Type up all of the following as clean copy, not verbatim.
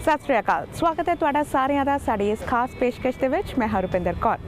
सत श्री अकाल। स्वागत है तुहाडा सारिਆਂ ਦਾ साडी इस खास पेशकश ਦੇ ਵਿੱਚ। मैं हरविंदर कौर।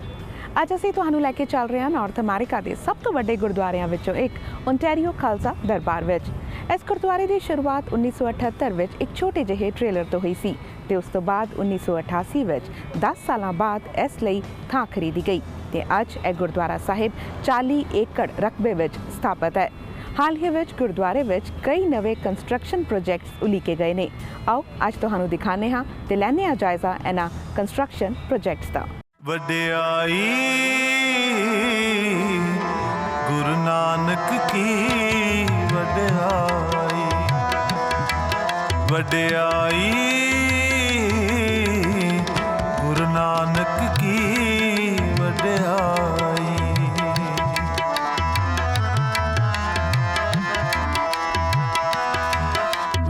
ਅੱਜ ਅਸੀਂ ਤੁਹਾਨੂੰ ਲੈ ਕੇ ਚੱਲ ਰਹੇ ਹਾਂ ਨਾਰਥ ਅਮਰੀਕਾ ਦੇ ਸਭ ਤੋਂ ਵੱਡੇ ਗੁਰਦੁਆਰਿਆਂ ਵਿੱਚੋਂ ਇੱਕ ਓਨਟਾਰੀਓ ਖਾਲਸਾ ਦਰਬਾਰ ਵਿੱਚ। ਇਸ ਗੁਰਦੁਆਰੇ ਦੀ ਸ਼ੁਰੂਆਤ 1978 ਵਿੱਚ ਇੱਕ ਛੋਟੇ ਜਿਹੇ ਟ੍ਰੇਲਰ ਤੋਂ ਹੋਈ ਸੀ ਤੇ ਉਸ ਤੋਂ ਬਾਅਦ 1988 ਵਿੱਚ 10 ਸਾਲਾਂ ਬਾਅਦ ਇਸ ਲਈ ਥਾਂ ਖਰੀਦੀ ਗਈ ਤੇ ਅੱਜ ਇਹ ਗੁਰਦੁਆਰਾ ਸਾਹਿਬ 40 ਏਕੜ ਰਕਬੇ ਵਿੱਚ ਸਥਾਪਿਤ ਹੈ। हाल ही में गुरुद्वारे में कई नवे कंस्ट्रक्शन प्रोजेक्ट्स उलीके गए ने। आओ अज तुहानू दिखाने हाँ ते लैने आ जायजा इन्हां कंस्ट्रक्शन प्रोजेक्ट्स दा। वड्याई गुरु नानक की वड्याई, वड्याई गुरु नानक की वड्याई।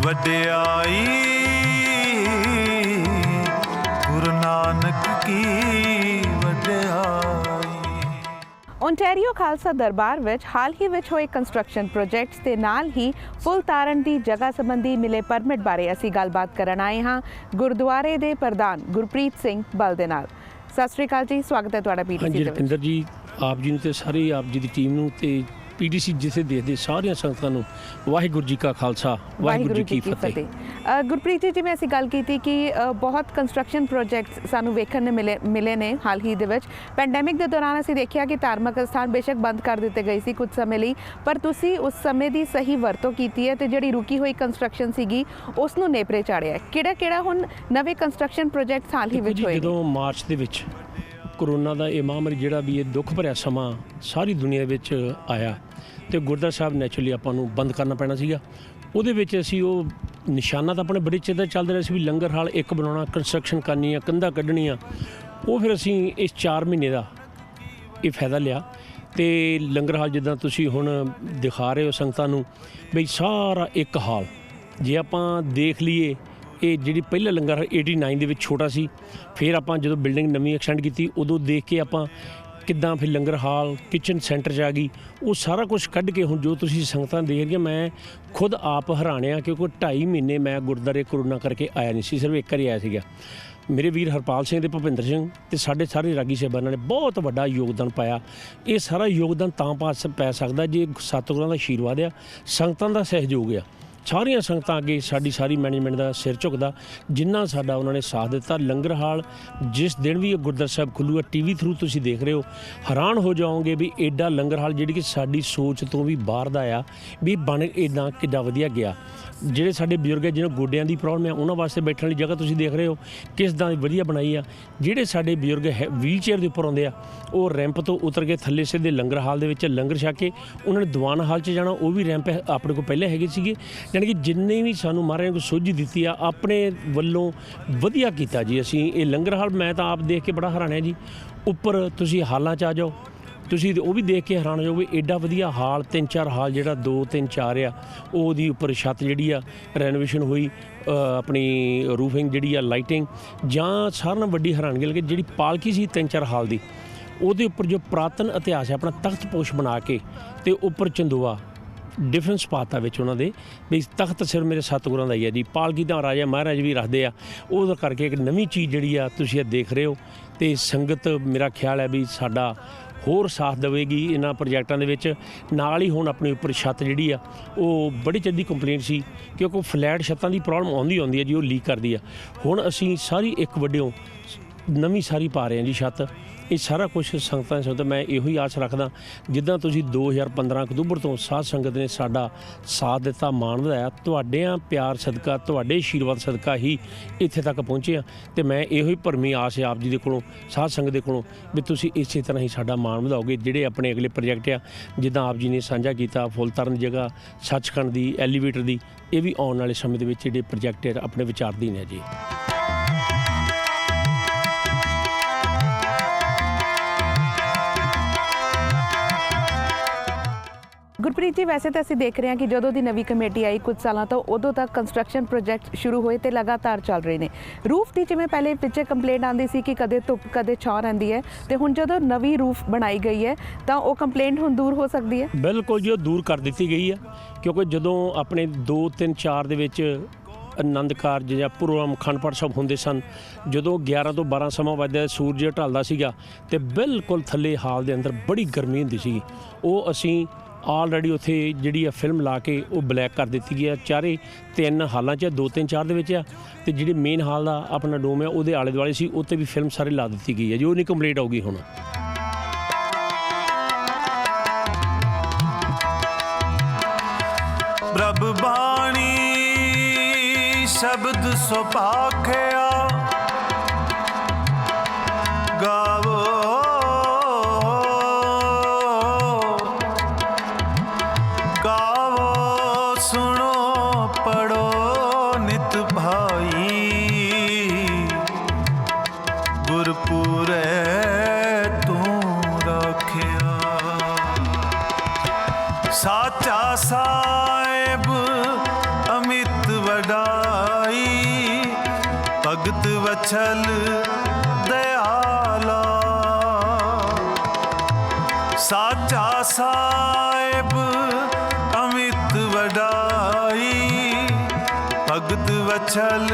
वड्याई गुरु नानक की वड्याई। ओनटारियो खालसा दरबार विच हाल ही विच होए कंस्ट्रक्शन प्रोजेक्ट्स के नाल ही पुल तारण की जगह संबंधी मिले परमिट बारे असीं गलबात करन आए हाँ गुरुद्वारे के प्रधान गुरप्रीत सिंह बल दे नाल। सत श्री अकाल जी, स्वागत है तुहाडा पीटीसी दे विच। जी आप जी ते सारी आप जी दी टीम नूं ते पीटीसी जिसे देखते सारिया संगतां नूं वाहिगुरू जी का खालसा वाहिगुरू जी की फतेह। गुरप्रीत जी जिवें असीं गल कीती कि बहुत कंस्ट्रक्शन प्रोजेक्ट्स सानूं वेखण ने मिले ने हाल ही दे विच। पैंडेमिक के दौरान असीं देखिया कि धार्मिक स्थान बेशक बंद कर दिते गए सी कुछ समय लई, पर तुसीं उस समय की सही वरतों कीती है ते जिहड़ी रुकी हुई कंस्ट्रक्शन सीगी उस नूं नेपरे चाढ़िया। किहड़ा हुण नवे कंस्ट्रक्शन प्रोजेक्ट्स हाल ही विच होए? जदों मार्च दे विच कोरोना का यह महामारी जिहड़ा भी ये दुख भरिया समा सारी दुनिया विच आया तो गुरुद्वारा साहब नैचुरली आपां नूं बंद करना पैना सीगा। उहदे विच असीं वो निशाना तो अपने बड़े चिर दा चलदा रहा सी भी लंगर हाल एक बनाउणा, कंस्ट्रक्शन करनी आ, कंधां कड्ढणीਆਂ। वो फिर असीं इस 4 महीने का ये फायदा लिया तो लंगर हाल जिद्दां तुसीं हुण दिखा रहे हो संगतां नूं बई सारा एक हाल जे आपां देख लीए। ये जी पहला लंगर 89 ਦੇ ਵਿੱਚ छोटा सी, फिर ਆਪਾਂ ਜਦੋਂ बिल्डिंग नवीं एक्सटेंड की उदों देख के ਆਪਾਂ किद्दां फिर लंगर हाल किचन सेंटर 'ਚ आ गई। वो सारा कुछ कढ़ के हुण जो तुसीं संगतां देख रही मैं खुद आप हैरान आ क्योंकि 2.5 महीने मैं गुरुद्वारे कोरोना करके आया नहीं सी, सिर्फ एक बार आया सीगा। मेरे वीर हरपाल सिंह ते भुपिंदर सिंह ते साडे सारे रागी साहिबानां ने बहुत वड्डा योगदान पाया। ये सारा योगदान तां पै सकदा जे सतगुरां दा आशीर्वाद आ, संगतां दा सहयोग आ। सारिया संगतां अगे सारी मैनेजमेंट का सिर झुकदा जिन्ना साडा उन्होंने साथ दिता। लंगर हाल जिस दिन भी गुरुद्वारा साहब खुलूगा टीवी थ्रू तुसीं देख रहे हो, हैरान हो जाओगे भी एडा लंगर हाल जिहड़ी कि साडी सोच तो भी बाहर दा आ भी बन इदां किड्डा वधिया गया। ਜਿਹੜੇ ਸਾਡੇ ਬਜ਼ੁਰਗ ਹੈ ਜਿਹਨਾਂ ਗੋਡਿਆਂ ਦੀ ਪ੍ਰੋਬਲਮ ਹੈ ਉਹਨਾਂ ਵਾਸਤੇ ਬੈਠਣ ਵਾਲੀ ਜਗ੍ਹਾ ਤੁਸੀਂ ਦੇਖ ਰਹੇ ਹੋ ਕਿਸ ਦਾ ਵਧੀਆ ਬਣਾਈ ਆ। ਜਿਹੜੇ ਸਾਡੇ ਬਜ਼ੁਰਗ ਹੈ ਵੀਲ ਚੇਅਰ ਦੇ ਉੱਪਰ ਆਉਂਦੇ ਆ ਉਹ ਰੈਂਪ ਤੋਂ ਉਤਰ ਕੇ ਥੱਲੇ ਸਿੱਧੇ ਲੰਗਰ ਹਾਲ ਦੇ ਵਿੱਚ ਲੰਗਰ ਛਕ ਕੇ ਉਹਨਾਂ ਨੇ ਦੀਵਾਨ ਹਾਲ 'ਚ ਜਾਣਾ। ਉਹ ਵੀ ਰੈਂਪ ਆਪਣੇ ਕੋਲ ਪਹਿਲੇ ਹੈਗੇ ਸੀਗੇ। ਯਾਨੀ ਕਿ ਜਿੰਨੇ ਵੀ ਸਾਨੂੰ ਮਹਾਰਾਜ ਨੇ ਸੋਝੀ ਦਿੱਤੀ ਆ ਆਪਣੇ ਵੱਲੋਂ ਵਧੀਆ ਕੀਤਾ ਜੀ। ਅਸੀਂ ਇਹ ਲੰਗਰ ਹਾਲ ਮੈਂ ਤਾਂ ਆਪ ਦੇਖ ਕੇ ਬੜਾ ਹੈਰਾਨ ਹੈ ਜੀ। ਉੱਪਰ ਤੁਸੀਂ ਹਾਲਾਂ 'ਚ ਆ ਜਾਓ ਤੁਸੀਂ ਉਹ ਵੀ ਦੇਖ ਕੇ ਹੈਰਾਨ ਹੋ ਜਾਓਗੇ ਐਡਾ ਵਧੀਆ ਹਾਲ 3-4 ਹਾਲ ਜਿਹੜਾ 2-3-4 ਆ ਉਹਦੀ ਉੱਪਰ ਛੱਤ ਜਿਹੜੀ ਆ ਰੈਨੋਵੇਸ਼ਨ ਹੋਈ, ਆਪਣੀ ਰੂਫਿੰਗ ਜਿਹੜੀ ਆ ਲਾਈਟਿੰਗ ਜਾਂ ਸਾਰਿਆਂ ਨਾਲੋਂ ਵੱਡੀ ਹੈਰਾਨਗੀ ਲੱਗੀ ਜਿਹੜੀ ਪਾਲਕੀ ਸੀ 3-4 ਹਾਲ ਦੀ ਉਹਦੇ ਉੱਪਰ ਜੋ ਪੁਰਾਤਨ ਇਤਿਹਾਸ ਹੈ ਆਪਣਾ ਤਖਤ ਪੋਸ਼ ਬਣਾ ਕੇ ਤੇ ਉੱਪਰ ਚੰਦੋਆ डिफरेंस पाता विच उन्हां दे भी तख्त सिर मेरे सतगुरां दा ही है जी। पालकी दा राजा महाराज भी रखते आ उहदा करके एक नवीं चीज़ जिहड़ी आ तुसीं देख रहे हो तो संगत मेरा ख्याल है भी साडा होर साथ देवेगी इन्हां प्रोजैक्टां दे विच। नाल ही हुण अपने उपर छत जिहड़ी आ वो बड़ी चंगी कंप्लेंट सी क्योंकि फ्लैट छत्तां दी प्रॉब्लम आउंदी है जी, वो लीक करदी आ। हुण असीं सारी एक वड्डियों नवीं सारी पा रहे हैं जी छत। ये सारा कुछ संगतां से मैं इहो आस रखदा जिद्दां तुसीं 2015 अक्तूबर तो साध संगत ने साडा साथ दिता मान वधाया तुहाडिਆਂ प्यार सदका तुहाडे आशीर्वाद सदका ही इत्थे तक पहुँचे आ। तो मैं इहो भरमी आस है आप जी दे कोलों साध संगत दे कोलों भी तुसीं इसे तरह ही साडा मान वधाओगे। जिहड़े अपने अगले प्रोजैक्ट आ जिद्दां आप जी ने साझा कीता फुल ताਰਨ ਦੀ जगह सचखंड दी एलीवेटर दी ये भी आउण वाले समय दे विच जिहड़े प्रोजैक्ट अपने विचारधीन है जी। गुरप्रीत जी वैसे तो असीं देख रहे हैं कि जदों की नवी कमेटी आई कुछ सालों तो उदों तक कंस्ट्रक्शन प्रोजेक्ट शुरू होए तो लगातार चल रहे हैं। रूफ की जिवें पहले पिछे कंप्लेंट आती सी कि कदे धुप कदे छां रहिंदी है तो हुण जदों नवी रूफ बनाई गई है तो वो कंप्लेंट हुण दूर हो सकती है? बिल्कुल जी दूर कर दी गई है क्योंकि जदों अपने 2-3-4 दे विच ਆਨੰਦ ਕਾਰਜ ਜਾਂ ਪ੍ਰੋਗਰਾਮ ਅਖੰਡ ਪਾਠ ਸਾਹਿਬ ਹੁੰਦੇ ਸਨ, ਜਦੋਂ 11 ਤੋਂ 12 ਸਮਾਂ ਵੱਜਦਾ ਸੂਰਜ ਢਲਦਾ ਸੀਗਾ ਤੇ ਬਿਲਕੁਲ ਥੱਲੇ ਹਾਲ ਦੇ ਅੰਦਰ ਬੜੀ ਗਰਮੀ ਹੁੰਦੀ ਸੀ। ਉਹ ਅਸੀਂ ਆਲਰੇਡੀ ਉੱਥੇ ਜਿਹੜੀ ਆ ਫਿਲਮ ਲਾ ਕੇ ਉਹ ਬਲੈਕ ਕਰ ਦਿੱਤੀ ਗਈ ਆ। ਚਾਰੇ 3 ਹਾਲਾਂ ਚ 2 3 4 ਦੇ ਵਿੱਚ ਆ, ਤੇ ਜਿਹੜੀ ਮੇਨ ਹਾਲ ਦਾ ਆਪਣਾ ਡੋਮ ਹੈ ਉਹਦੇ ਆਲੇ ਦੁਆਲੇ ਸੀ, ਉੱਤੇ ਵੀ ਫਿਲਮ ਸਾਰੀ ਲਾ ਦਿੱਤੀ ਗਈ ਹੈ, ਜੋ ਨਹੀਂ ਕੰਪਲੀਟ ਹੋਊਗੀ ਹੁਣ। ਪ੍ਰਭ ਬਾਣੀ ਸ਼ਬਦ ਸੁਭਾਖਿਆ ਗਾਵੋ ਗਾਵੋ ਸੁਣੋ ਪੜੋ ਨਿਤ ਭਾਈ ਗੁਰਪੁਰੇ ਤੂੰ ਰੱਖਿਆ ਸਾਚਾ ਸਾਹਿਬ ਅਮਿਤ ਵਡਾਈ ਭਗਤ ਵਛਲ ਦਇਆਲਾ ਸਾਚਾ ਸਾਹਿਬ ਅਮਿਤ ਵਡਾਈ ਭਗਤ ਵਛਲ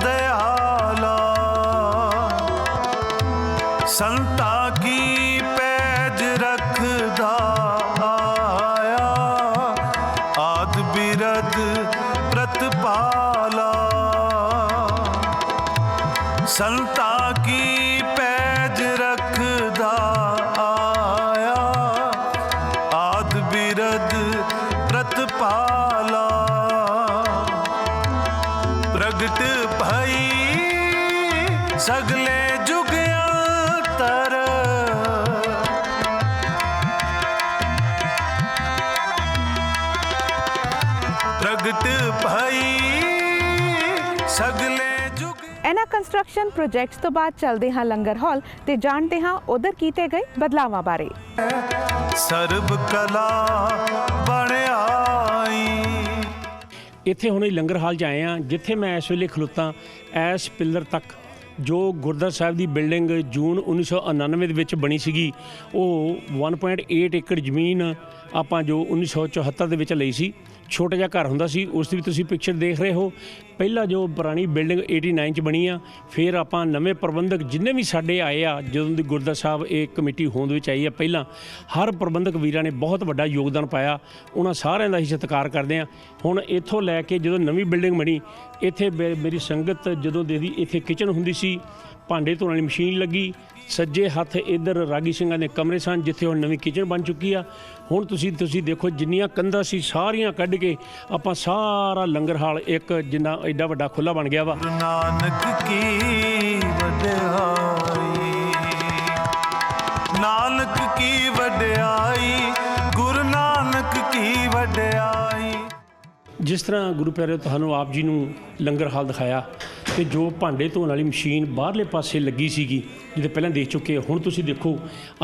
ਦਇਆਲਾ ਸੰਤਾ ਕੀ ਪੈਜ ਰੱਖਦਾ ਆਇਆ ਆਦ ਬਿਰਦ ਪ੍ਰਤਪਾਲਾ ਸੰਤਾ ਕੀ ਪੈਜ ਰੱਖਦਾ ਆਇਆ ਆਦ ਬਿਰਦ ਪ੍ਰਤਪਾਲਾ ਪ੍ਰਗਟ ਭਈ ਸਗਲੇ ਜੁਗ ਅੰਤਰ ਪ੍ਰਗਟ ਭਈ ਸਗਲੇ ਜੁਗ। ਇਹਨਾਂ ਕੰਸਟਰਕਸ਼ਨ ਪ੍ਰੋਜੈਕਟਸ ਤੋਂ ਬਾਅਦ ਚੱਲਦੇ ਹਾਂ ਲੰਗਰ ਹਾਲ ਤੇ ਜਾਣਦੇ ਹਾਂ ਉਧਰ ਕੀਤੇ ਗਏ ਬਦਲਾਵਾਂ ਬਾਰੇ। ਸਰਬ ਕਲਾ ਬਣਾਈ। ਇੱਥੇ ਹੁਣ ਲੰਗਰ ਹਾਲ 'ਚ ਆਏ ਹਾਂ, ਜਿੱਥੇ ਮੈਂ ਇਸ ਵੇਲੇ ਖਲੋਤਾ ਇਸ ਪਿੱਲਰ ਤੱਕ ਜੋ ਗੁਰਦੁਆਰਾ ਸਾਹਿਬ ਦੀ ਬਿਲਡਿੰਗ ਜੂਨ 1999 ਦੇ ਵਿੱਚ ਬਣੀ ਸੀਗੀ, ਉਹ 1.8 ਏਕੜ ਜ਼ਮੀਨ ਆਪਾਂ ਜੋ 1974 ਦੇ ਵਿੱਚ ਲਈ ਸੀ। ਛੋਟਾ ਜਿਹਾ ਘਰ ਹੁੰਦਾ ਸੀ, ਉਸ ਦੀ ਵੀ ਤੁਸੀਂ ਪਿਕਚਰ ਦੇਖ ਰਹੇ ਹੋ। ਪਹਿਲਾਂ ਜੋ ਪੁਰਾਣੀ ਬਿਲਡਿੰਗ 89 'ਚ ਬਣੀ ਆ, ਫਿਰ ਆਪਾਂ ਨਵੇਂ ਪ੍ਰਬੰਧਕ ਜਿੰਨੇ ਵੀ ਸਾਡੇ ਆਏ ਆ, ਜਦੋਂ ਦੀ ਗੁਰਦੁਆਰਾ ਸਾਹਿਬ ਇਹ ਕਮੇਟੀ ਹੋਂਦ ਵਿੱਚ ਆਈ ਆ, ਪਹਿਲਾਂ ਹਰ ਪ੍ਰਬੰਧਕ ਵੀਰਾਂ ਨੇ ਬਹੁਤ ਵੱਡਾ ਯੋਗਦਾਨ ਪਾਇਆ, ਉਹਨਾਂ ਸਾਰਿਆਂ ਦਾ ਹੀ ਸਤਿਕਾਰ ਕਰਦੇ ਆ। ਹੁਣ ਇੱਥੋਂ ਲੈ ਕੇ ਜਦੋਂ ਨਵੀਂ ਬਿਲਡਿੰਗ ਬਣੀ, ਇੱਥੇ ਮੇਰੀ ਸੰਗਤ ਜਦੋਂ ਦੇਖਦੀ, ਇੱਥੇ ਕਿਚਨ ਹੁੰਦੀ ਸੀ, ਭਾਂਡੇ ਧੋਣ ਵਾਲੀ ਮਸ਼ੀਨ ਲੱਗੀ, ਸੱਜੇ ਹੱਥ ਇੱਧਰ ਰਾਗੀ ਸਿੰਘਾਂ ਦੇ ਕਮਰੇ ਸਨ, ਜਿੱਥੇ ਹੁਣ ਨਵੀਂ ਕਿਚਨ ਬਣ ਚੁੱਕੀ ਆ। ਹੁਣ ਤੁਸੀਂ ਦੇਖੋ ਜਿੰਨੀਆਂ ਕੰਧਾਂ ਸੀ ਸਾਰੀਆਂ ਕੱਢ ਕੇ ਆਪਾਂ ਸਾਰਾ ਲੰਗਰ ਹਾਲ ਇੱਕ ਜਿੰਨਾ ਐਡਾ ਵੱਡਾ ਖੁੱਲ੍ਹਾ ਬਣ ਗਿਆ ਵਾ। ਗੁਰੂ ਨਾਨਕ ਕੀ ਵਡਿਆਈ, ਨਾਨਕ ਕੀ ਵਡਿਆਈ, ਗੁਰੂ ਨਾਨਕ ਕੀ ਵਡਿਆਈ। ਜਿਸ ਤਰ੍ਹਾਂ ਗੁਰੂ ਪਿਆਰਿਓ ਤੁਹਾਨੂੰ ਆਪ ਜੀ ਨੂੰ ਲੰਗਰ ਹਾਲ ਦਿਖਾਇਆ, ਤੇ ਜੋ ਭਾਂਡੇ ਧੋਣ ਵਾਲੀ ਮਸ਼ੀਨ ਬਾਹਰਲੇ ਪਾਸੇ ਲੱਗੀ ਸੀਗੀ, ਜਿਹਦੇ ਪਹਿਲਾਂ ਦੇਖ ਚੁੱਕੇ ਹੋ, ਹੁਣ ਤੁਸੀਂ ਦੇਖੋ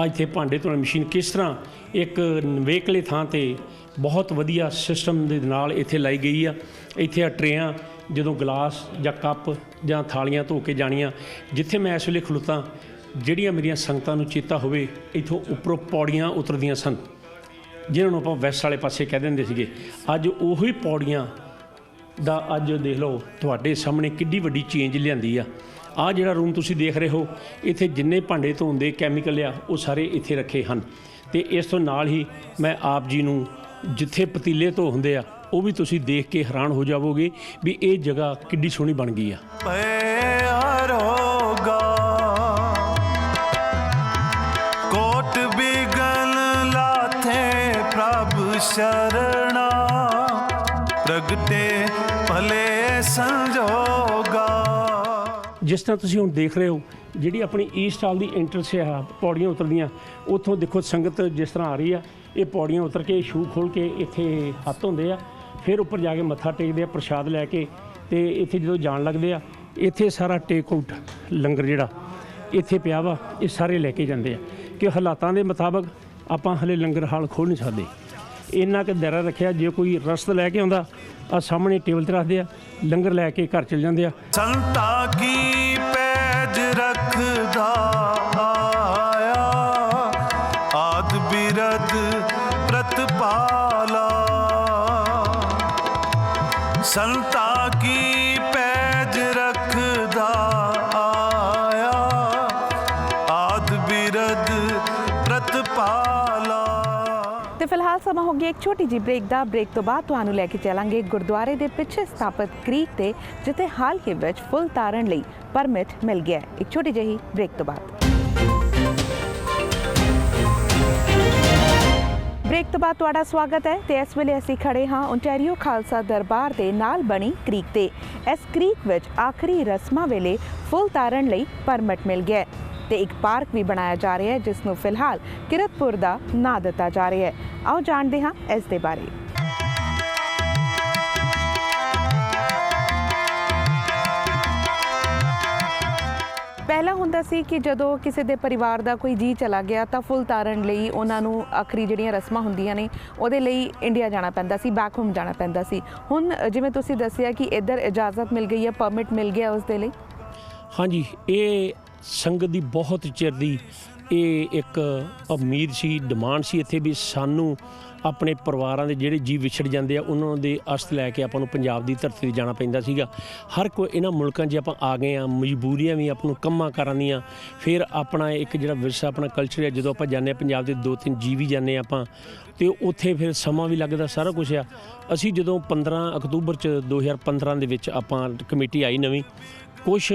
ਅੱਜ ਇੱਥੇ ਭਾਂਡੇ ਧੋਣ ਵਾਲੀ ਮਸ਼ੀਨ ਕਿਸ ਤਰ੍ਹਾਂ ਇੱਕ ਨਵੇਕਲੇ ਥਾਂ ਤੇ ਬਹੁਤ ਵਧੀਆ ਸਿਸਟਮ ਦੇ ਨਾਲ ਇੱਥੇ ਲਾਈ ਗਈ ਆ। ਇੱਥੇ ਆ ਟਰੇਆਂ, ਜਦੋਂ ਗਲਾਸ ਜਾਂ ਕੱਪ ਜਾਂ ਥਾਲੀਆਂ ਧੋ ਕੇ ਜਾਣੀਆਂ। ਜਿੱਥੇ ਮੈਂ ਇਸ ਵੇਲੇ ਖਲੋਤਾ, ਜਿਹੜੀਆਂ ਮੇਰੀਆਂ ਸੰਗਤਾਂ ਨੂੰ ਚੇਤਾ ਹੋਵੇ, ਇੱਥੋਂ ਉੱਪਰੋਂ ਪੌੜੀਆਂ ਉਤਰਦੀਆਂ ਸਨ, ਜਿਹਨਾਂ ਨੂੰ ਆਪਾਂ ਵੈਸਟ ਵਾਲੇ ਪਾਸੇ ਕਹਿ ਦਿੰਦੇ ਸੀਗੇ। ਅੱਜ ਉਹੀ ਪੌੜੀਆਂ ਦਾ ਅੱਜ ਦੇਖ ਲਓ ਤੁਹਾਡੇ ਸਾਹਮਣੇ ਕਿੱਡੀ ਵੱਡੀ ਚੇਂਜ ਲਿਆਂਦੀ ਆ। ਆਹ ਜਿਹੜਾ ਰੂਮ ਤੁਸੀਂ ਦੇਖ ਰਹੇ ਹੋ, ਇੱਥੇ ਜਿੰਨੇ ਭਾਂਡੇ ਧੋਣ ਦੇ ਕੈਮੀਕਲ ਆ ਉਹ ਸਾਰੇ ਇੱਥੇ ਰੱਖੇ ਹਨ। ਤੇ ਇਸ ਤੋਂ ਨਾਲ ਹੀ ਮੈਂ ਆਪ ਜੀ ਨੂੰ ਜਿੱਥੇ ਪਤੀਲੇ ਧੋ ਹੁੰਦੇ ਆ, ਉਹ ਵੀ ਤੁਸੀਂ ਦੇਖ ਕੇ ਹੈਰਾਨ ਹੋ ਜਾਵੋਗੇ ਵੀ ਇਹ ਜਗ੍ਹਾ ਕਿੱਡੀ ਸੋਹਣੀ ਬਣ ਗਈ ਆ। ਕੋਟ ਬਿਗਲ ਲਾਥੇ ਪ੍ਰਭ ਸ਼ਰਣਾ, ਪ੍ਰਗਟੇ ਭਲੇ ਸੰਜੋਗਾ। ਜਿਸ ਤਰ੍ਹਾਂ ਤੁਸੀਂ ਹੁਣ ਦੇਖ ਰਹੇ ਹੋ, ਜਿਹੜੀ ਆਪਣੀ ਈਸਟ ਹਾਲ ਦੀ ਐਂਟਰਸ ਆ, ਪੌੜੀਆਂ ਉਤਰਦੀਆਂ, ਉੱਥੋਂ ਦੇਖੋ ਸੰਗਤ ਜਿਸ ਤਰ੍ਹਾਂ ਆ ਰਹੀ ਆ, ਇਹ ਪੌੜੀਆਂ ਉਤਰ ਕੇ ਸ਼ੂ ਖੋਲ੍ਹ ਕੇ ਇੱਥੇ ਹੱਥ ਧੋਂਦੇ ਆ, ਫਿਰ ਉੱਪਰ ਜਾ ਕੇ ਮੱਥਾ ਟੇਕਦੇ ਆ ਪ੍ਰਸ਼ਾਦ ਲੈ ਕੇ, ਤੇ ਇੱਥੇ ਜਦੋਂ ਜਾਣ ਲੱਗਦੇ ਆ, ਇੱਥੇ ਸਾਰਾ ਟੇਕ ਆਊਟ ਲੰਗਰ ਜਿਹੜਾ ਇੱਥੇ ਪਿਆ ਵਾ, ਇਹ ਸਾਰੇ ਲੈ ਕੇ ਜਾਂਦੇ ਆ। ਕਿ ਹਾਲਾਤਾਂ ਦੇ ਮੁਤਾਬਕ ਆਪਾਂ ਹਲੇ ਲੰਗਰ ਹਾਲ ਖੋਲ੍ਹ ਨਹੀਂ ਸਕਦੇ, ਇੰਨਾ ਕੁ ਦਾਇਰਾ ਰੱਖਿਆ। ਜੇ ਕੋਈ ਰਸਤ ਲੈ ਕੇ ਆਉਂਦਾ, ਆ ਸਾਹਮਣੇ ਟੇਬਲ 'ਤੇ ਰੱਖਦੇ ਆ, ਲੰਗਰ ਲੈ ਕੇ ਘਰ ਚਲ ਜਾਂਦੇ ਆ। ਸੰਤਾ ਕੀ ਪੈਜ ਰੱਖਦਾ ਆਇਆ, ਆਦ ਬਿਰਦ ਪ੍ਰਤਪਾਲਾ। ਸੰਤਾ ਕੀ ਇੱਕ ਛੋਟੀ ਜਿਹੀ ਬ੍ਰੇਕ ਤੋਂ ਬਾਅਦ ਤੁਹਾਨੂੰ ਲੈ ਕੇ ਚੱਲਾਂਗੇ ਗੁਰਦੁਆਰੇ ਦੇ ਪਿੱਛੇ ਸਥਾਪਿਤ ਕ੍ਰੀਕ ਤੇ, ਜਿੱਥੇ ਹਾਲ ਹੀ ਵਿੱਚ ਫੁੱਲ ਤਾਰਨ ਲਈ ਪਰਮਿਟ ਮਿਲ ਗਿਆ ਹੈ। ਇੱਕ ਛੋਟੀ ਜਿਹੀ ਬ੍ਰੇਕ ਤੋਂ ਬਾਅਦ ਤੁਹਾਡਾ ਸਵਾਗਤ ਹੈ ਤੇ ਇਸ ਵੇਲੇ ਅਸੀਂ ਖੜੇ ਹਾਂ ਓਨਟਾਰੀਓ ਖਾਲਸਾ ਦਰਬਾਰ ਦੇ ਨਾਲ ਬਣੀ ਕ੍ਰੀਕ ਤੇ। ਇਸ ਕ੍ਰੀਕ ਵਿੱਚ ਆਖਰੀ ਰਸਮਾਂ ਵੇਲੇ ਫੁੱਲ ਤਾਰਨ ਲਈ ਪਰਮਿਟ ਮਿਲ ਗਿਆ ਹੈ ਤੇ ਇੱਕ ਪਾਰਕ ਵੀ ਬਣਾਇਆ ਜਾ ਰਿਹਾ ਹੈ, ਜਿਸ ਨੂੰ ਫਿਲਹਾਲ ਕਿਰਤਪੁਰ ਦਾ ਨਾਂ ਦਿੱਤਾ ਜਾ ਰਿਹਾ ਹੈ। ਆਓ ਜਾਣਦੇ ਹਾਂ ਇਸ ਦੇ ਬਾਰੇ। ਪਹਿਲਾਂ ਹੁੰਦਾ ਸੀ ਕਿ ਜਦੋਂ ਕਿਸੇ ਦੇ ਪਰਿਵਾਰ ਦਾ ਕੋਈ ਜੀ ਚਲਾ ਗਿਆ ਤਾਂ ਫੁੱਲ ਤਾਰਨ ਲਈ ਉਹਨਾਂ ਨੂੰ ਆਖਰੀ ਜਿਹੜੀਆਂ ਰਸਮਾਂ ਹੁੰਦੀਆਂ ਨੇ ਉਹਦੇ ਲਈ ਇੰਡੀਆ ਜਾਣਾ ਪੈਂਦਾ ਸੀ, ਬੈਕ ਹੋਮ ਜਾਣਾ ਪੈਂਦਾ ਸੀ। ਹੁਣ ਜਿਵੇਂ ਤੁਸੀਂ ਦੱਸਿਆ ਕਿ ਇੱਧਰ ਇਜਾਜ਼ਤ ਮਿਲ ਗਈ ਹੈ, ਪਰਮਿਟ ਮਿਲ ਗਿਆ ਉਸ ਦੇ ਲਈ। ਹਾਂਜੀ, ਇਹ ਸੰਗਤ ਦੀ ਬਹੁਤ ਚਿਰ ਦੀ ਇਹ ਇੱਕ ਉਮੀਦ ਸੀ, ਡਿਮਾਂਡ ਸੀ ਇੱਥੇ ਵੀ ਸਾਨੂੰ ਆਪਣੇ ਪਰਿਵਾਰਾਂ ਦੇ ਜਿਹੜੇ ਜੀਅ ਵਿਛੜ ਜਾਂਦੇ ਆ ਉਹਨਾਂ ਦੇ ਅਸਤ ਲੈ ਕੇ ਆਪਾਂ ਨੂੰ ਪੰਜਾਬ ਦੀ ਧਰਤੀ 'ਤੇ ਜਾਣਾ ਪੈਂਦਾ ਸੀਗਾ। ਹਰ ਕੋਈ ਇਹਨਾਂ ਮੁਲਕਾਂ 'ਚ ਆਪਾਂ ਆ ਗਏ ਆ, ਮਜਬੂਰੀਆਂ ਵੀ ਆਪਾਂ ਨੂੰ ਕੰਮਾਂ ਕਾਰਾਂ ਦੀਆਂ, ਫਿਰ ਆਪਣਾ ਇੱਕ ਜਿਹੜਾ ਵਿਰਸਾ ਆਪਣਾ ਕਲਚਰ ਹੈ, ਜਦੋਂ ਆਪਾਂ ਜਾਂਦੇ ਹਾਂ ਪੰਜਾਬ ਦੇ 2-3 ਜੀਅ ਵੀ ਜਾਂਦੇ ਆਪਾਂ ਅਤੇ ਉੱਥੇ ਫਿਰ ਸਮਾਂ ਵੀ ਲੱਗਦਾ, ਸਾਰਾ ਕੁਛ ਆ। ਅਸੀਂ ਜਦੋਂ 15 ਅਕਤੂਬਰ 'ਚ 2015 ਦੇ ਵਿੱਚ ਆਪਾਂ ਕਮੇਟੀ ਆਈ ਨਵੀਂ, ਕੁਛ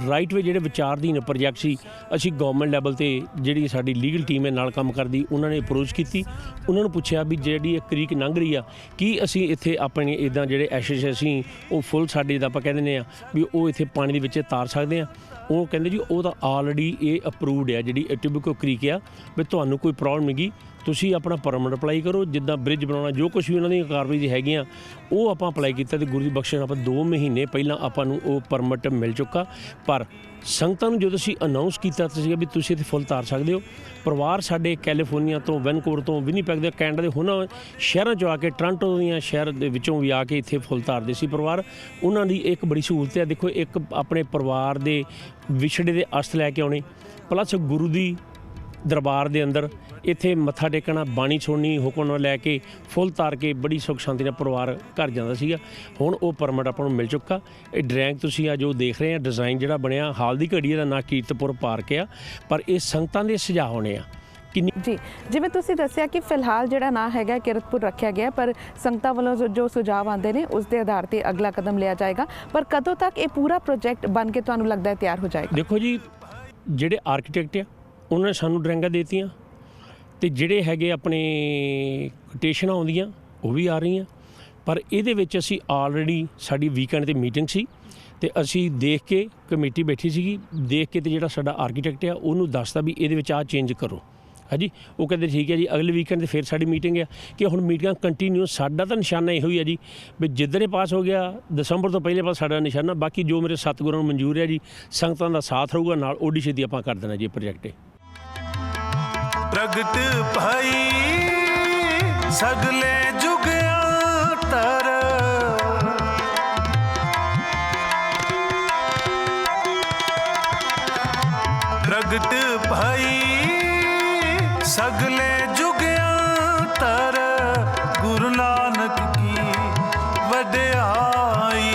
ਰਾਈਟ ਵੇ ਜਿਹੜੇ ਵਿਚਾਰਧੀਨ ਪ੍ਰੋਜੈਕਟ ਸੀ, ਅਸੀਂ ਗੌਰਮੈਂਟ ਲੈਵਲ 'ਤੇ ਜਿਹੜੀ ਸਾਡੀ ਲੀਗਲ ਟੀਮ ਹੈ ਨਾਲ ਕੰਮ ਕਰਦੀ, ਉਹਨਾਂ ਨੇ ਅਪਰੋਚ ਕੀਤੀ, ਉਹਨਾਂ ਨੂੰ ਪੁੱਛਿਆ ਵੀ ਜਿਹੜੀ ਇਹ ਕ੍ਰੀਕ ਲੰਘ ਰਹੀ ਆ, ਕੀ ਅਸੀਂ ਇੱਥੇ ਆਪਣੇ ਇੱਦਾਂ ਜਿਹੜੇ ਐਸ਼ੇਸ ਅਸੀਂ ਉਹ ਫੁੱਲ ਸਾਡੇ ਦਾ ਆਪਾਂ ਕਹਿ ਦਿੰਦੇ ਹਾਂ ਵੀ ਉਹ ਇੱਥੇ ਪਾਣੀ ਦੇ ਵਿੱਚ ਤਾਰ ਸਕਦੇ ਹਾਂ। ਉਹ ਕਹਿੰਦੇ ਜੀ ਉਹ ਤਾਂ ਆਲਰੇਡੀ ਇਹ ਅਪਰੂਵਡ ਆ, ਜਿਹੜੀ ਟਿਬਕੋ ਕ੍ਰੀਕ ਆ, ਵੀ ਤੁਹਾਨੂੰ ਕੋਈ ਪ੍ਰੋਬਲਮ ਨਹੀਂ ਗੀ, ਤੁਸੀਂ ਆਪਣਾ ਪਰਮਿਟ ਅਪਲਾਈ ਕਰੋ, ਜਿੱਦਾਂ ਬ੍ਰਿਜ ਬਣਾਉਣਾ, ਜੋ ਕੁਛ ਵੀ ਉਹਨਾਂ ਦੀਆਂ ਕਾਰਵਾਈ ਹੈਗੀਆਂ ਉਹ ਆਪਾਂ ਅਪਲਾਈ ਕੀਤਾ, ਅਤੇ ਗੁਰੂ ਦੀ ਬਖਸ਼ਿਸ਼ ਆਪਾਂ 2 ਮਹੀਨੇ ਪਹਿਲਾਂ ਆਪਾਂ ਨੂੰ ਉਹ ਪਰਮਿਟ ਮਿਲ ਚੁੱਕਾ। ਪਰ ਸੰਗਤਾਂ ਨੂੰ ਜਦੋਂ ਅਸੀਂ ਅਨਾਊਂਸ ਕੀਤਾ ਸੀਗਾ ਵੀ ਤੁਸੀਂ ਇੱਥੇ ਫੁੱਲ ਤਾਰ ਸਕਦੇ ਹੋ, ਪਰਿਵਾਰ ਸਾਡੇ ਕੈਲੀਫੋਰਨੀਆ ਤੋਂ, ਵੈਨਕੂਵਰ ਤੋਂ, ਵਿਨੀਪੈਗ ਦੇ, ਕੈਨੇਡਾ ਦੇ ਉਹਨਾਂ ਸ਼ਹਿਰਾਂ 'ਚੋਂ ਆ ਕੇ, ਟੋਰਾਂਟੋ ਦੀਆਂ ਸ਼ਹਿਰ ਦੇ ਵਿੱਚੋਂ ਵੀ ਆ ਕੇ ਇੱਥੇ ਫੁੱਲ ਤਾਰਦੇ ਸੀ ਪਰਿਵਾਰ। ਉਹਨਾਂ ਦੀ ਇੱਕ ਬੜੀ ਸਹੂਲਤ ਹੈ, ਦੇਖੋ ਇੱਕ ਆਪਣੇ ਪਰਿਵਾਰ ਦੇ ਵਿਛੜੇ ਦੇ ਅਸਤ ਲੈ ਕੇ ਆਉਣੇ, ਪਲੱਸ ਗੁਰੂ ਦੀ ਦਰਬਾਰ ਦੇ ਅੰਦਰ ਇੱਥੇ ਮੱਥਾ ਟੇਕਣਾ, ਬਾਣੀ ਸੁਣਨੀ, ਹੁਕਮ ਲੈ ਕੇ ਫੁੱਲ ਤਾਰ ਕੇ ਬੜੀ ਸੁੱਖ ਸ਼ਾਂਤੀ ਨਾਲ ਪਰਿਵਾਰ ਘਰ ਜਾਂਦਾ ਸੀਗਾ। ਹੁਣ ਉਹ ਪਰਮਿਟ ਆਪਾਂ ਨੂੰ ਮਿਲ ਚੁੱਕਾ। ਇਹ ਡਰੈਂਗ ਤੁਸੀਂ ਆ ਜੋ ਦੇਖ ਰਹੇ ਆ, ਡਿਜ਼ਾਈਨ ਜਿਹੜਾ ਬਣਿਆ ਹਾਲ ਦੀ ਘੜੀ, ਇਹਦਾ ਨਾਂ ਕੀਰਤਪੁਰ ਪਾਰਕ ਆ, ਪਰ ਇਹ ਸੰਗਤਾਂ ਦੇ ਸੁਝਾਅ ਹੋਣੇ ਆ। ਜੀ, ਜਿਵੇਂ ਤੁਸੀਂ ਦੱਸਿਆ ਕਿ ਫਿਲਹਾਲ ਜਿਹੜਾ ਨਾਂ ਹੈਗਾ ਕਿਰਤਪੁਰ ਰੱਖਿਆ ਗਿਆ, ਪਰ ਸੰਗਤਾਂ ਵੱਲੋਂ ਜੋ ਸੁਝਾਅ ਆਉਂਦੇ ਨੇ ਉਸ ਦੇ ਆਧਾਰ 'ਤੇ ਅਗਲਾ ਕਦਮ ਲਿਆ ਜਾਏਗਾ। ਪਰ ਕਦੋਂ ਤੱਕ ਇਹ ਪੂਰਾ ਪ੍ਰੋਜੈਕਟ ਬਣ ਕੇ ਤੁਹਾਨੂੰ ਲੱਗਦਾ ਹੈ ਤਿਆਰ ਹੋ ਜਾਏਗਾ? ਦੇਖੋ ਜੀ, ਜਿਹੜੇ ਆਰਕੀਟੈਕਟ ਆ ਉਹਨਾਂ ਨੇ ਸਾਨੂੰ ਡਰਾਇੰਗਾਂ ਦੇ ਦਿੱਤੀਆਂ, ਅਤੇ ਜਿਹੜੇ ਹੈਗੇ ਆਪਣੇ ਕੋਟੇਸ਼ਨਾਂ ਆਉਂਦੀਆਂ ਉਹ ਵੀ ਆ ਰਹੀਆਂ, ਪਰ ਇਹਦੇ ਵਿੱਚ ਅਸੀਂ ਆਲਰੇਡੀ ਸਾਡੀ ਵੀਕਐਂਡ 'ਤੇ ਮੀਟਿੰਗ ਸੀ ਅਤੇ ਅਸੀਂ ਦੇਖ ਕੇ, ਕਮੇਟੀ ਬੈਠੀ ਸੀਗੀ, ਦੇਖ ਕੇ ਅਤੇ ਜਿਹੜਾ ਸਾਡਾ ਆਰਕੀਟੈਕਟ ਆ ਉਹਨੂੰ ਦੱਸਦਾ ਵੀ ਇਹਦੇ ਵਿੱਚ ਆਹ ਚੇਂਜ ਕਰੋ। ਹਾਂਜੀ, ਉਹ ਕਹਿੰਦੇ ਠੀਕ ਹੈ ਜੀ, ਅਗਲੇ ਵੀਕਐਂਡ 'ਤੇ ਫਿਰ ਸਾਡੀ ਮੀਟਿੰਗ ਆ ਕਿ ਹੁਣ ਮੀਟਿੰਗਾਂ ਕੰਟੀਨਿਊ। ਸਾਡਾ ਤਾਂ ਨਿਸ਼ਾਨਾ ਇਹੋ ਹੀ ਹੈ ਜੀ ਵੀ ਜਿੱਧਰ ਇਹ ਪਾਸ ਹੋ ਗਿਆ ਦਸੰਬਰ ਤੋਂ ਪਹਿਲੇ ਪਾਸ ਸਾਡਾ ਨਿਸ਼ਾਨਾ, ਬਾਕੀ ਜੋ ਮੇਰੇ ਸਤਿਗੁਰਾਂ ਨੂੰ ਮਨਜ਼ੂਰ ਹੈ ਜੀ, ਸੰਗਤਾਂ ਦਾ ਸਾਥ ਰਹੂਗਾ ਨਾਲ, ਓਡੀ ਛੇਤੀ ਆਪਾਂ ਕਰ ਦੇਣਾ ਜੀ ਪ੍ਰੋਜੈਕਟ। ਪ੍ਰਗਟ ਭਈ ਸਗਲੇ ਜੁਗਿਆਂਤਰ, ਪ੍ਰਗਟ ਭਈ ਸਗਲੇ ਜੁਗਿਆਂਤਰ, ਗੁਰੂ ਨਾਨਕ ਕੀ ਵਡਿਆਈ,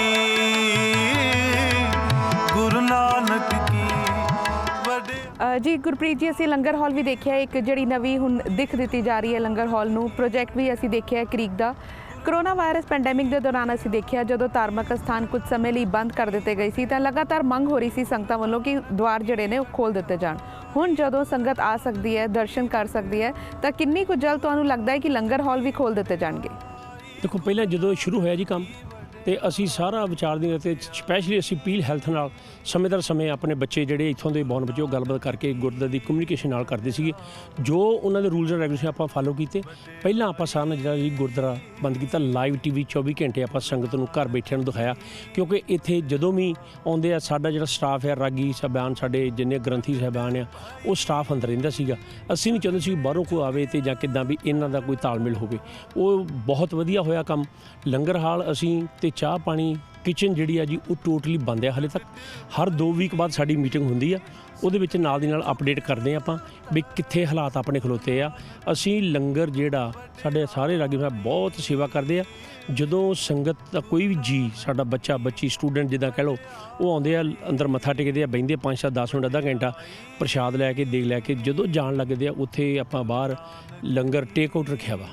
ਗੁਰੂ ਨਾਨਕ ਕੀ ਵਡਿਆਈ। ਜੀ ਗੁਰਪ੍ਰੀਤ ਜੀ, ਅਸੀਂ ਲੰਗਰ ਹਾਲ ਵੀ ਦੇਖਿਆ, ਇੱਕ ਜਿਹੜੀ ਨਵੀਂ ਹੁਣ ਦਿੱਖ ਦਿੱਤੀ ਜਾ ਰਹੀ ਹੈ ਲੰਗਰ ਹਾਲ ਨੂੰ, ਪ੍ਰੋਜੈਕਟ ਵੀ ਅਸੀਂ ਦੇਖਿਆ ਕ੍ਰੀਕ ਦਾ। ਕਰੋਨਾ ਵਾਇਰਸ ਪੈਂਡੈਮਿਕ ਦੇ ਦੌਰਾਨ ਅਸੀਂ ਦੇਖਿਆ ਜਦੋਂ ਧਾਰਮਿਕ ਸਥਾਨ ਕੁਝ ਸਮੇਂ ਲਈ ਬੰਦ ਕਰ ਦਿੱਤੇ ਗਏ ਸੀ ਤਾਂ ਲਗਾਤਾਰ ਮੰਗ ਹੋ ਰਹੀ ਸੀ ਸੰਗਤਾਂ ਵੱਲੋਂ ਕਿ ਦੁਆਰ ਜਿਹੜੇ ਨੇ ਉਹ ਖੋਲ੍ਹ ਦਿੱਤੇ ਜਾਣ। ਹੁਣ ਜਦੋਂ ਸੰਗਤ ਆ ਸਕਦੀ ਹੈ, ਦਰਸ਼ਨ ਕਰ ਸਕਦੀ ਹੈ, ਤਾਂ ਕਿੰਨੀ ਕੁ ਜਲਦ ਤੁਹਾਨੂੰ ਲੱਗਦਾ ਹੈ ਕਿ ਲੰਗਰ ਹਾਲ ਵੀ ਖੋਲ੍ਹ ਦਿੱਤੇ ਜਾਣਗੇ? ਦੇਖੋ, ਪਹਿਲਾਂ ਜਦੋਂ ਸ਼ੁਰੂ ਹੋਇਆ ਜੀ ਕੰਮ, ਅਤੇ ਅਸੀਂ ਸਾਰਾ ਵਿਚਾਰਦੇ ਅਤੇ ਸਪੈਸ਼ਲੀ ਅਸੀਂ ਪੀਲ ਹੈਲਥ ਨਾਲ ਸਮੇਂ ਦਰ ਸਮੇਂ ਆਪਣੇ ਬੱਚੇ ਜਿਹੜੇ ਇੱਥੋਂ ਦੇ ਬੌਰਨ ਬੱਚੇ ਉਹ ਗੱਲਬਾਤ ਕਰਕੇ ਗੁਰਦੁਆਰੇ ਦੀ ਕਮਿਊਨੀਕੇਸ਼ਨ ਨਾਲ ਕਰਦੇ ਸੀਗੇ, ਜੋ ਉਹਨਾਂ ਦੇ ਰੂਲਸ ਐਂਡ ਰੈਗੂਲੇਸ਼ਨ ਆਪਾਂ ਫਾਲੋ ਕੀਤੇ। ਪਹਿਲਾਂ ਆਪਾਂ ਸਾਰਿਆਂ ਨੇ ਜਿਹੜਾ ਜੀ ਗੁਰਦੁਆਰਾ ਬੰਦ ਕੀਤਾ, ਲਾਈਵ TV 24 ਘੰਟੇ ਆਪਾਂ ਸੰਗਤ ਨੂੰ ਘਰ ਬੈਠਿਆਂ ਨੂੰ ਦਿਖਾਇਆ, ਕਿਉਂਕਿ ਇੱਥੇ ਜਦੋਂ ਵੀ ਆਉਂਦੇ ਆ ਸਾਡਾ ਜਿਹੜਾ ਸਟਾਫ ਹੈ, ਰਾਗੀ ਸਾਹਿਬਾਨ, ਸਾਡੇ ਜਿੰਨੇ ਗ੍ਰੰਥੀ ਸਾਹਿਬਾਨ ਆ, ਉਹ ਸਟਾਫ ਅੰਦਰ ਰਹਿੰਦਾ ਸੀਗਾ। ਅਸੀਂ ਨਹੀਂ ਚਾਹੁੰਦੇ ਸੀ ਬਾਹਰੋਂ ਕੋਈ ਆਵੇ ਅਤੇ ਜਾਂ ਕਿੱਦਾਂ ਵੀ ਇਹਨਾਂ ਦਾ ਕੋਈ ਤਾਲਮੇਲ ਹੋਵੇ। ਉਹ ਬਹੁਤ ਵਧੀਆ ਹੋਇਆ ਕੰਮ। ਲੰਗਰ ਹਾਲ ਅਸੀਂ ਅਤੇ ਚਾਹ ਪਾਣੀ ਕਿਚਨ ਜਿਹੜੀ ਆ ਜੀ ਉਹ ਟੋਟਲੀ ਬੰਦ ਆ ਹਾਲੇ ਤੱਕ। ਹਰ 2 ਵੀਕ ਬਾਅਦ ਸਾਡੀ ਮੀਟਿੰਗ ਹੁੰਦੀ ਆ, ਉਹਦੇ ਵਿੱਚ ਨਾਲ ਦੀ ਨਾਲ ਅਪਡੇਟ ਕਰਦੇ ਆਪਾਂ ਵੀ ਕਿੱਥੇ ਹਾਲਾਤ ਆਪਣੇ ਖਲੋਤੇ ਆ। ਅਸੀਂ ਲੰਗਰ ਜਿਹੜਾ ਸਾਡੇ ਸਾਰੇ ਰਾਗੀ ਸਾਹਿਬ ਬਹੁਤ ਸੇਵਾ ਕਰਦੇ ਆ। ਜਦੋਂ ਸੰਗਤ ਦਾ ਕੋਈ ਵੀ ਜੀ, ਸਾਡਾ ਬੱਚਾ ਬੱਚੀ ਸਟੂਡੈਂਟ ਜਿੱਦਾਂ ਕਹਿ ਲਓ, ਉਹ ਆਉਂਦੇ ਆ ਅੰਦਰ ਮੱਥਾ ਟੇਕਦੇ ਆ, ਬਹਿੰਦੇ 5-7-10 ਮਿੰਟ, ਅੱਧਾ ਘੰਟਾ ਪ੍ਰਸ਼ਾਦ ਲੈ ਕੇ ਦੇਖ ਲੈ ਕੇ ਜਦੋਂ ਜਾਣ ਲੱਗਦੇ ਆ, ਉੱਥੇ ਆਪਾਂ ਬਾਹਰ ਲੰਗਰ ਟੇਕ ਆਊਟ ਰੱਖਿਆ ਵਾ।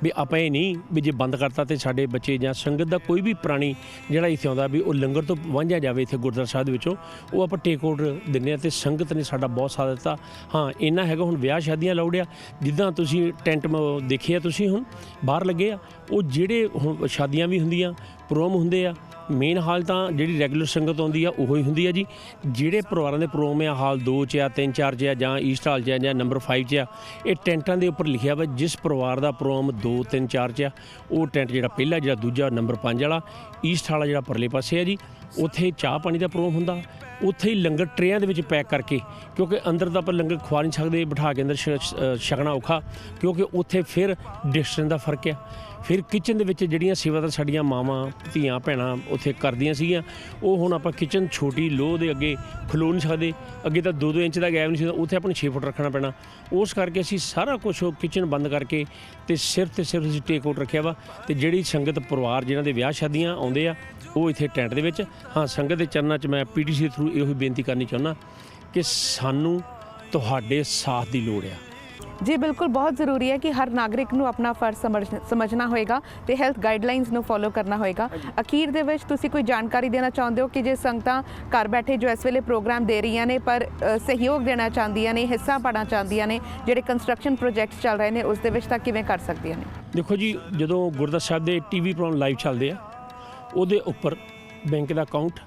ਵੀ ਆਪਾਂ ਇਹ ਨਹੀਂ ਵੀ ਜੇ ਬੰਦ ਕਰਤਾ ਤੇ ਸਾਡੇ ਬੱਚੇ ਜਾਂ ਸੰਗਤ ਦਾ ਕੋਈ ਵੀ ਪ੍ਰਾਣੀ ਜਿਹੜਾ ਇੱਥੇ ਆਉਂਦਾ ਵੀ ਉਹ ਲੰਗਰ ਤੋਂ ਵਾਂਝਿਆ ਜਾਵੇ ਇੱਥੇ ਗੁਰਦੁਆਰਾ ਸਾਹਿਬ ਦੇ ਵਿੱਚੋਂ, ਉਹ ਆਪਾਂ ਟੇਕ ਆਊਟ ਦਿੰਦੇ ਹਾਂ ਤੇ ਸੰਗਤ ਨੇ ਸਾਡਾ ਬਹੁਤ ਸਾਥ ਦਿੱਤਾ। ਹਾਂ ਇੰਨਾ ਹੈਗਾ, ਹੁਣ ਵਿਆਹ ਸ਼ਾਦੀਆਂ ਲਾਊਡ ਆ, ਜਿੱਦਾਂ ਤੁਸੀਂ ਟੈਂਟ ਦੇਖੇ ਆ ਤੁਸੀਂ ਹੁਣ ਬਾਹਰ ਲੱਗੇ ਆ, ਉਹ ਜਿਹੜੇ ਹੁਣ ਸ਼ਾਦੀਆਂ ਵੀ ਹੁੰਦੀਆਂ, ਪ੍ਰੋਗਰਾਮ ਹੁੰਦੇ ਆ, ਮੇਨ ਹਾਲ ਤਾਂ ਜਿਹੜੀ ਰੈਗੂਲਰ ਸੰਗਤ ਆਉਂਦੀ ਆ ਉਹੀ ਹੁੰਦੀ ਆ ਜੀ। ਜਿਹੜੇ ਪਰਿਵਾਰਾਂ ਦੇ ਪ੍ਰੋਗਰਾਮ ਆ ਹਾਲ 2 'ਚ ਆ, 3, 4 'ਚ ਆ ਜਾਂ ਈਸਟ ਹਾਲ 'ਚ ਆ ਜਾਂ ਨੰਬਰ 5 'ਚ ਆ, ਇਹ ਟੈਂਟਾਂ ਦੇ ਉੱਪਰ ਲਿਖਿਆ ਵਾ ਜਿਸ ਪਰਿਵਾਰ ਦਾ ਪ੍ਰੋਗਰਾਮ 2, 3, 4 'ਚ ਆ ਉਹ ਟੈਂਟ ਜਿਹੜਾ ਪਹਿਲਾ ਜਿਹੜਾ ਦੂਜਾ ਨੰਬਰ 5 ਵਾਲਾ ਈਸਟ ਵਾਲਾ ਜਿਹੜਾ ਪਰਲੇ ਪਾਸੇ ਆ ਜੀ, ਉੱਥੇ ਚਾਹ ਪਾਣੀ ਦਾ ਪ੍ਰੋਗਰਾਮ ਹੁੰਦਾ। ਉੱਥੇ ਹੀ ਲੰਗਰ ਟਰੇਆਂ ਦੇ ਵਿੱਚ ਪੈਕ ਕਰਕੇ, ਕਿਉਂਕਿ ਅੰਦਰ ਤਾਂ ਆਪਾਂ ਲੰਗਰ ਖਵਾ ਨਹੀਂ ਸਕਦੇ, ਬਿਠਾ ਕੇ ਅੰਦਰ ਛਕਣਾ ਔਖਾ, ਕਿਉਂਕਿ ਉੱਥੇ ਫਿਰ ਡਿਸਟੈਂਸ ਦਾ ਫਰਕ ਆ। ਫਿਰ ਕਿਚਨ ਦੇ ਵਿੱਚ ਜਿਹੜੀਆਂ ਸੇਵਾਦਾਰ ਸਾਡੀਆਂ ਮਾਵਾਂ ਧੀਆਂ ਭੈਣਾਂ ਉੱਥੇ ਕਰਦੀਆਂ ਸੀਗੀਆਂ, ਉਹ ਹੁਣ ਆਪਾਂ ਕਿਚਨ ਛੋਟੀ ਲੋਹ ਦੇ ਅੱਗੇ ਖਲੋ ਨਹੀਂ ਸਕਦੇ, ਅੱਗੇ ਤਾਂ 2-2 ਇੰਚ ਦਾ ਗੈਪ ਨਹੀਂ ਸੀ, ਉੱਥੇ ਆਪਾਂ ਨੂੰ 6 ਫੁੱਟ ਰੱਖਣਾ ਪੈਣਾ। ਉਸ ਕਰਕੇ ਅਸੀਂ ਸਾਰਾ ਕੁਛ ਉਹ ਕਿਚਨ ਬੰਦ ਕਰਕੇ ਤੇ ਸਿਰਫ ਅਸੀਂ ਟੇਕ ਆਊਟ ਰੱਖਿਆ ਵਾ। ਤੇ ਜਿਹੜੀ ਸੰਗਤ ਪਰਿਵਾਰ ਜਿਨ੍ਹਾਂ ਦੇ ਵਿਆਹ ਸ਼ਾਦੀਆਂ ਆਉਂਦੇ ਆ ਉਹ ਇੱਥੇ ਟੈਂਟ ਦੇ ਵਿੱਚ। ਹਾਂ ਸੰਗਤ ਦੇ ਚਰਨਾਂ 'ਚ ਮੈਂ PTC ਦੇ ਥਰੂ ਇਹੋ ਹੀ ਬੇਨਤੀ ਕਰਨੀ ਚਾਹੁੰਦਾ ਕਿ ਸਾਨੂੰ ਤੁਹਾਡੇ ਸਾਥ ਦੀ ਲੋੜ ਆ। ਜੀ ਬਿਲਕੁਲ, ਬਹੁਤ ਜ਼ਰੂਰੀ ਹੈ ਕਿ ਹਰ ਨਾਗਰਿਕ ਨੂੰ ਆਪਣਾ ਫਰਜ਼ ਸਮਝਣਾ ਹੋਏਗਾ ਤੇ ਹੈਲਥ ਗਾਈਡਲਾਈਨਸ ਨੂੰ ਫੋਲੋ ਕਰਨਾ ਹੋਏਗਾ। ਅਖੀਰ ਦੇ ਵਿੱਚ ਤੁਸੀਂ ਕੋਈ ਜਾਣਕਾਰੀ ਦੇਣਾ ਚਾਹੁੰਦੇ ਹੋ ਕਿ ਜੇ ਸੰਗਤਾਂ ਘਰ ਬੈਠੇ ਜੋ ਇਸ ਵੇਲੇ ਪ੍ਰੋਗਰਾਮ ਦੇ ਰਹੀਆਂ ਨੇ ਪਰ ਸਹਿਯੋਗ ਦੇਣਾ ਚਾਹੁੰਦੀਆਂ ਨੇ, ਹਿੱਸਾ ਪਾਉਣਾ ਚਾਹੁੰਦੀਆਂ ਨੇ, ਜਿਹੜੇ ਕੰਸਟਰਕਸ਼ਨ ਪ੍ਰੋਜੈਕਟ ਚੱਲ ਰਹੇ ਨੇ ਉਸ ਦੇ ਵਿੱਚ ਤਾਂ ਕਿਵੇਂ ਕਰ ਸਕਦੀਆਂ ਨੇ? ਦੇਖੋ ਜੀ, ਜਦੋਂ ਗੁਰਦੁਆਰਾ ਸਾਹਿਬ ਦੇ TV ਪ੍ਰੋਗਰਾਮ ਲਾਈਵ ਚੱਲਦੇ ਆ ਉਹਦੇ ਉੱਪਰ ਬੈਂਕ ਦਾ ਅਕਾਊਂਟ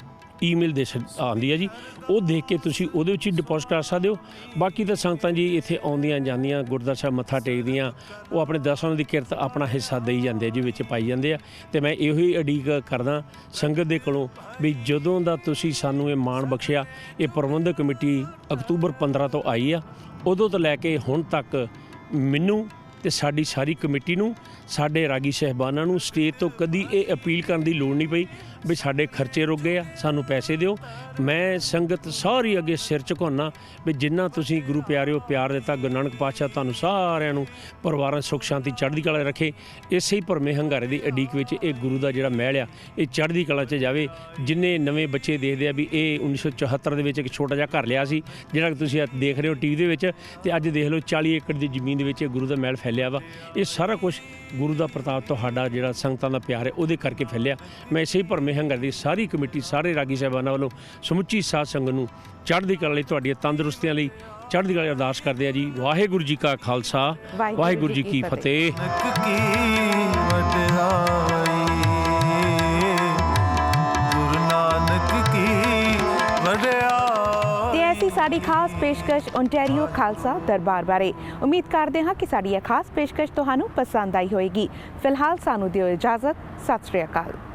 ਈਮੇਲ ਦੇ ਆਉਂਦੀ ਹੈ ਜੀ, ਉਹ ਦੇਖ ਕੇ ਤੁਸੀਂ ਉਹਦੇ ਵਿੱਚ ਹੀ ਡਿਪੋਜ਼ਿਟ ਕਰ ਸਕਦੇ ਹੋ। ਬਾਕੀ ਤਾਂ ਸੰਗਤਾਂ ਜੀ ਇੱਥੇ ਆਉਂਦੀਆਂ ਜਾਂਦੀਆਂ ਗੁਰਦੁਆਰਾ ਸਾਹਿਬ ਮੱਥਾ ਟੇਕਦੀਆਂ, ਉਹ ਆਪਣੇ ਦਸਾਂ ਦੀ ਕਿਰਤ ਆਪਣਾ ਹਿੱਸਾ ਦੇਈ ਜਾਂਦੇ ਆ ਜੀ, ਵਿੱਚ ਪਾਈ ਜਾਂਦੇ ਆ। ਤੇ ਮੈਂ ਇਹੋ ਹੀ ਉਡੀਕ ਕਰਦਾ ਸੰਗਤ ਦੇ ਕੋਲੋਂ ਵੀ ਜਦੋਂ ਦਾ ਤੁਸੀਂ ਸਾਨੂੰ ਇਹ ਮਾਣ ਬਖਸ਼ਿਆ, ਇਹ ਪ੍ਰਬੰਧਕ ਕਮੇਟੀ ਅਕਤੂਬਰ 15 ਤੋਂ ਆਈ ਆ, ਉਦੋਂ ਤੋਂ ਲੈ ਕੇ ਹੁਣ ਤੱਕ ਮੈਨੂੰ ਤੇ ਸਾਡੀ ਸਾਰੀ ਕਮੇਟੀ ਨੂੰ, ਸਾਡੇ ਰਾਗੀ ਸਹਿਬਾਨਾਂ ਨੂੰ ਸਟੇਜ ਤੋਂ ਕਦੀ ਇਹ ਅਪੀਲ ਕਰਨ ਦੀ ਲੋੜ ਨਹੀਂ ਪਈ ਵੀ ਸਾਡੇ ਖਰਚੇ ਰੁਕ ਗਏ ਆ, ਸਾਨੂੰ ਪੈਸੇ ਦਿਓ। ਮੈਂ ਸੰਗਤ ਸਾਰੀ ਅੱਗੇ ਸਿਰ ਝੁਕਾਉਣਾ ਵੀ ਜਿੰਨਾ ਤੁਸੀਂ ਗੁਰੂ ਪਿਆਰਿਓ ਪਿਆਰ ਦਿੱਤਾ, ਗੁਰੂ ਨਾਨਕ ਪਾਤਸ਼ਾਹ ਤੁਹਾਨੂੰ ਸਾਰਿਆਂ ਨੂੰ ਪਰਿਵਾਰਾਂ ਸੁੱਖ ਸ਼ਾਂਤੀ ਚੜ੍ਹਦੀ ਕਲਾ ਰੱਖੇ। ਇਸੇ ਹੀ ਭਰਮੇ ਹੰਗਾਰੇ ਦੀ ਅਡੀਕ ਵਿੱਚ ਇਹ ਗੁਰੂ ਦਾ ਜਿਹੜਾ ਮਹਿਲ ਆ ਇਹ ਚੜ੍ਹਦੀ ਕਲਾ 'ਚ ਜਾਵੇ। ਜਿੰਨੇ ਨਵੇਂ ਬੱਚੇ ਦੇਖਦੇ ਆ ਵੀ ਇਹ 1974 ਦੇ ਵਿੱਚ ਇੱਕ ਛੋਟਾ ਜਿਹਾ ਘਰ ਲਿਆ ਸੀ ਜਿਹੜਾ ਤੁਸੀਂ ਦੇਖ ਰਹੇ ਹੋ TV ਦੇ ਵਿੱਚ, ਤੇ ਅੱਜ ਦੇਖ ਲਓ 40 ਏਕੜ ਦੀ ਜ਼ਮੀਨ ਦੇ ਵਿੱਚ ਇਹ ਗੁਰੂ ਦਾ ਮਹਿਲ ਫੈਲਿਆ ਵਾ। ਇਹ ਸਾਰਾ ਕੁਛ ਗੁਰੂ ਦਾ ਪ੍ਰਤਾਪ, ਤੁਹਾਡਾ ਜਿਹੜਾ ਸੰਗਤਾਂ ਦਾ ਪਿਆਰ ਹੈ ਉਹਦੇ ਕਰਕੇ ਫੈਲਿਆ। ਮੈਂ ਇਸੇ ਹੀ ਭਰਮੇ ਹੰਗਾਰੇ ਦੀ ਸਾਰੀ ਕਮੇਟੀ, ਸਾਰੇ ਰਾਗੀ ਸਾਹਿਬਾਨਾਂ ਵੱਲੋਂ ਸਮੁੱਚੀ ਸਾਧ ਸੰਗਤ ਨੂੰ ਚੜ੍ਹਦੀ ਕਲਾ ਲਈ, ਤੁਹਾਡੀਆਂ ਤੰਦਰੁਸਤੀਆਂ ਲਈ ਚੜ੍ਹਦੀ ਕਲਾ ਅਰਦਾਸ ਕਰਦੇ ਆ ਜੀ। ਵਾਹਿਗੁਰੂ ਜੀ ਕਾ ਖਾਲਸਾ, ਵਾਹਿਗੁਰੂ ਜੀ ਕੀ ਫਤਿਹ। ਗੁਰੂ ਨਾਨਕ ਕੀ ਵਡਿਆਈ। ਐਸੀ ਸਾਡੀ ਖਾਸ ਪੇਸ਼ਕਸ਼ ਓਨਟਾਰੀਓ ਖਾਲਸਾ ਦਰਬਾਰ ਬਾਰੇ। ਉਮੀਦ ਕਰਦੇ ਹਾਂ ਕਿ ਸਾਡੀ ਇਹ ਖਾਸ ਪੇਸ਼ਕਸ਼ ਤੁਹਾਨੂੰ ਪਸੰਦ ਆਈ ਹੋਏਗੀ। ਫਿਲਹਾਲ ਸਾਨੂੰ ਦਿਓ ਇਜਾਜ਼ਤ। ਸਤਿ ਸ਼੍ਰੀ ਅਕਾਲ।